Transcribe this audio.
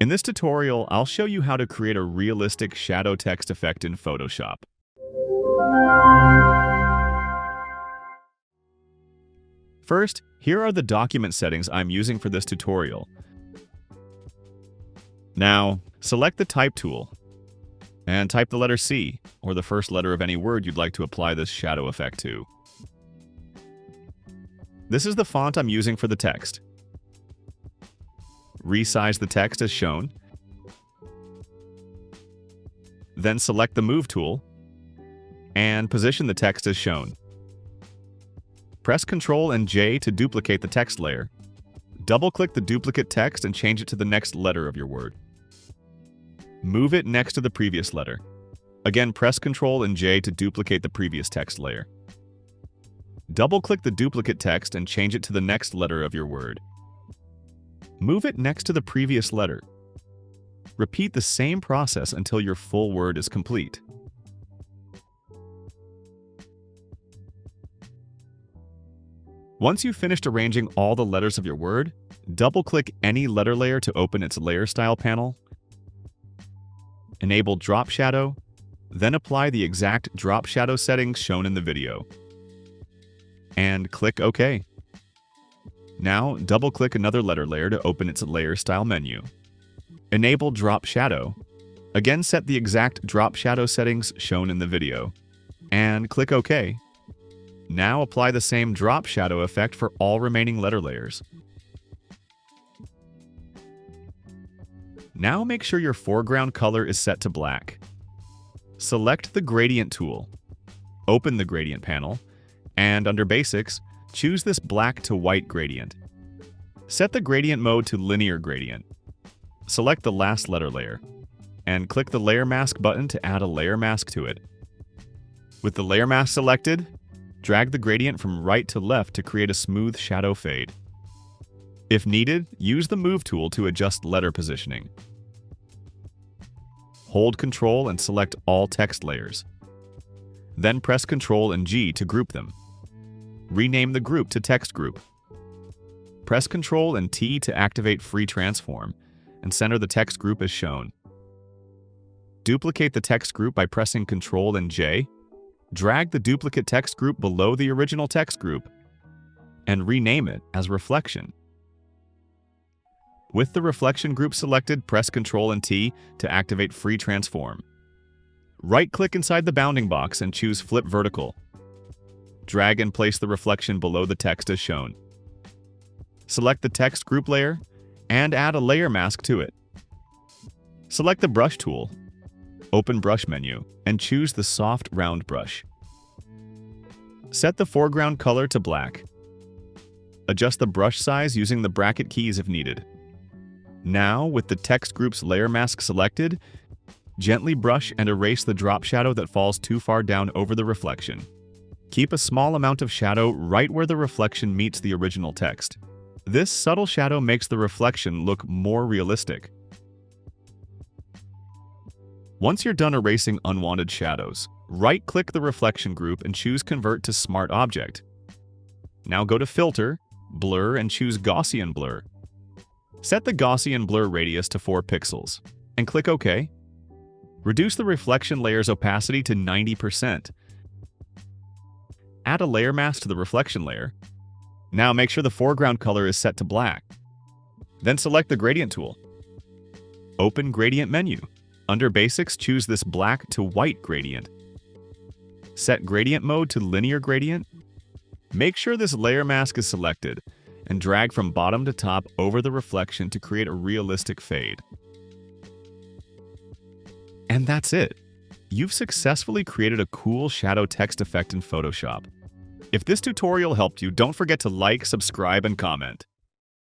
In this tutorial, I'll show you how to create a realistic shadow text effect in Photoshop. First, here are the document settings I'm using for this tutorial. Now, select the Type tool and type the letter C, or the first letter of any word you'd like to apply this shadow effect to. This is the font I'm using for the text. Resize the text as shown. Then select the Move tool and position the text as shown. Press Ctrl and J to duplicate the text layer. Double-click the duplicate text and change it to the next letter of your word. Move it next to the previous letter. Again, press Ctrl and J to duplicate the previous text layer. Double-click the duplicate text and change it to the next letter of your word. Move it next to the previous letter. Repeat the same process until your full word is complete. Once you've finished arranging all the letters of your word, double-click any letter layer to open its Layer Style panel. Enable Drop Shadow, then apply the exact drop shadow settings shown in the video. And click OK. Now, double-click another letter layer to open its Layer Style menu. Enable Drop Shadow. Again, set the exact drop shadow settings shown in the video. And click OK. Now apply the same drop shadow effect for all remaining letter layers. Now make sure your foreground color is set to black. Select the Gradient tool. Open the Gradient panel, and under Basics, choose this black to white gradient. Set the gradient mode to Linear Gradient. Select the last letter layer, and click the Layer Mask button to add a layer mask to it. With the layer mask selected, drag the gradient from right to left to create a smooth shadow fade. If needed, use the Move tool to adjust letter positioning. Hold Ctrl and select all text layers. Then press Ctrl and G to group them. Rename the group to Text Group. Press Ctrl and T to activate Free Transform and center the text group as shown. Duplicate the text group by pressing Ctrl and J. Drag the duplicate text group below the original text group and rename it as Reflection. With the Reflection group selected, press Ctrl and T to activate Free Transform. Right-click inside the bounding box and choose Flip Vertical. Drag and place the reflection below the text as shown. Select the text group layer and add a layer mask to it. Select the Brush tool. Open Brush menu and choose the soft round brush. Set the foreground color to black. Adjust the brush size using the bracket keys if needed. Now, with the text group's layer mask selected, gently brush and erase the drop shadow that falls too far down over the reflection. Keep a small amount of shadow right where the reflection meets the original text. This subtle shadow makes the reflection look more realistic. Once you're done erasing unwanted shadows, right-click the reflection group and choose Convert to Smart Object. Now go to Filter, Blur, and choose Gaussian Blur. Set the Gaussian blur radius to 4 pixels, and click OK. Reduce the reflection layer's opacity to 90%. Add a layer mask to the reflection layer. Now make sure the foreground color is set to black. Then select the Gradient tool. Open Gradient menu. Under Basics, choose this black to white gradient. Set Gradient mode to Linear Gradient. Make sure this layer mask is selected, and drag from bottom to top over the reflection to create a realistic fade. And that's it! You've successfully created a cool shadow text effect in Photoshop. If this tutorial helped you, don't forget to like, subscribe, and comment.